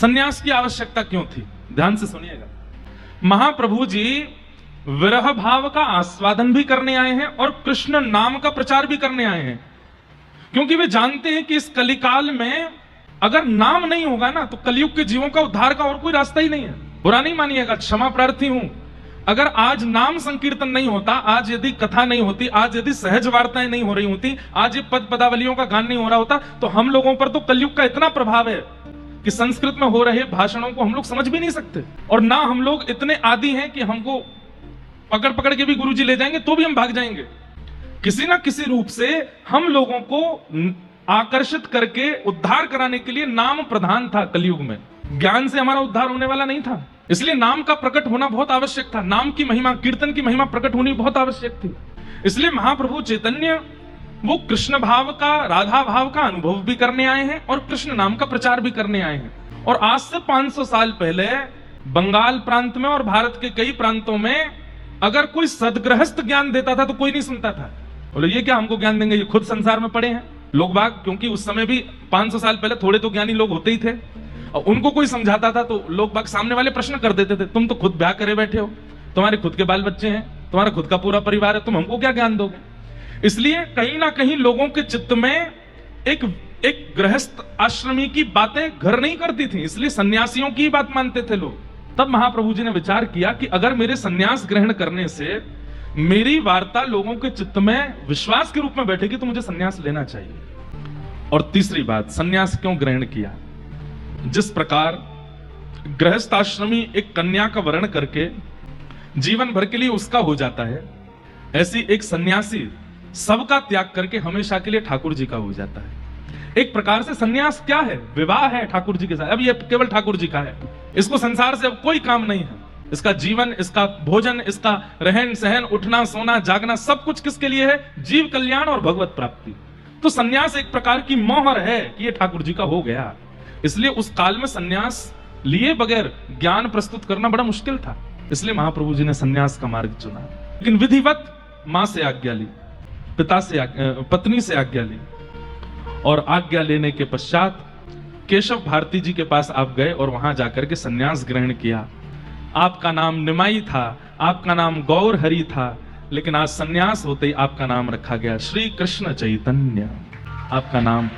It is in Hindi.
सन्यास की आवश्यकता क्यों थी? ध्यान से सुनिएगा। महाप्रभु जी विरह भाव का आस्वादन भी करने आए हैं और कृष्ण नाम का प्रचार भी करने आए हैं, क्योंकि वे जानते हैं कि इस कलिकाल में अगर नाम नहीं होगा ना तो कलयुग के जीवों का उद्धार का और कोई रास्ता ही नहीं है। बुरा नहीं मानिएगा, क्षमा प्रार्थी हूं। अगर आज नाम संकीर्तन नहीं होता, आज यदि कथा नहीं होती, आज यदि सहज वार्ताएं नहीं हो रही होती, आज ये पद पदावलियों का गान नहीं हो रहा होता, तो हम लोगों पर तो कलयुग का इतना प्रभाव है कि संस्कृत में हो रहे भाषणों को हम लोग समझ भी नहीं सकते। और ना हम लोग इतने आदी हैं कि हमको पकड़ पकड़ के भी गुरुजी ले जाएंगे तो भी हम भाग जाएंगे। किसी ना किसी रूप से हम लोगों को आकर्षित करके उद्धार कराने के लिए नाम प्रधान था। कलयुग में ज्ञान से हमारा उद्धार होने वाला नहीं था, इसलिए नाम का प्रकट होना बहुत आवश्यक था। नाम की महिमा, कीर्तन की महिमा प्रकट होनी बहुत आवश्यक थी। इसलिए महाप्रभु चैतन्य वो कृष्ण भाव का, राधा भाव का अनुभव भी करने आए हैं और कृष्ण नाम का प्रचार भी करने आए हैं। और आज से 500 साल पहले बंगाल प्रांत में और भारत के कई प्रांतों में अगर कोई सदगृहस्थ ज्ञान देता था तो कोई नहीं सुनता था। बोले ये क्या हमको ज्ञान देंगे, ये खुद संसार में पड़े हैं लोग बाग। क्योंकि उस समय भी 500 साल पहले थोड़े तो ज्ञानी लोग होते ही थे, और उनको कोई समझाता था तो लोग बाग सामने वाले प्रश्न कर देते थे, तुम तो खुद ब्याह करे बैठे हो, तुम्हारे खुद के बाल बच्चे हैं, तुम्हारा खुद का पूरा परिवार है, तुम हमको क्या ज्ञान दोगे। इसलिए कहीं ना कहीं लोगों के चित्त में एक गृहस्थ आश्रमी की बातें घर नहीं करती थी, इसलिए सन्यासियों की बात मानते थे लोग। तब महाप्रभु जी ने विचार किया कि अगर मेरे सन्यास ग्रहण करने से मेरी वार्ता लोगों के चित्त में विश्वास के रूप में बैठेगी तो मुझे सन्यास लेना चाहिए। और तीसरी बात, सन्यास क्यों ग्रहण किया? जिस प्रकार गृहस्थ आश्रमी एक कन्या का वर्ण करके जीवन भर के लिए उसका हो जाता है, ऐसी एक सन्यासी सबका त्याग करके हमेशा के लिए ठाकुर जी का हो जाता है। एक प्रकार से सन्यास क्या है? विवाह है ठाकुर जी के साथ। अब ये केवल ठाकुर जी का है, इसको संसार से अब कोई काम नहीं है। इसका जीवन, इसका भोजन, इसका रहन सहन, उठना सोना जागना, सब कुछ किसके लिए है? जीव कल्याण और भगवत प्राप्ति। तो सन्यास एक प्रकार की मोहर है कि ये ठाकुर जी का हो गया। इसलिए उस काल में सन्यास लिए बगैर ज्ञान प्रस्तुत करना बड़ा मुश्किल था, इसलिए महाप्रभु जी ने सन्यास का मार्ग चुना। लेकिन विधिवत मां से आज्ञा ली, पिता से पत्नी से आज्ञा ली, और आज्ञा लेने के पश्चात केशव भारती जी के पास आप गए और वहां जाकर के सन्यास ग्रहण किया। आपका नाम निमाई था, आपका नाम गौर हरि था, लेकिन आज सन्यास होते ही आपका नाम रखा गया श्री कृष्ण चैतन्य। आपका नाम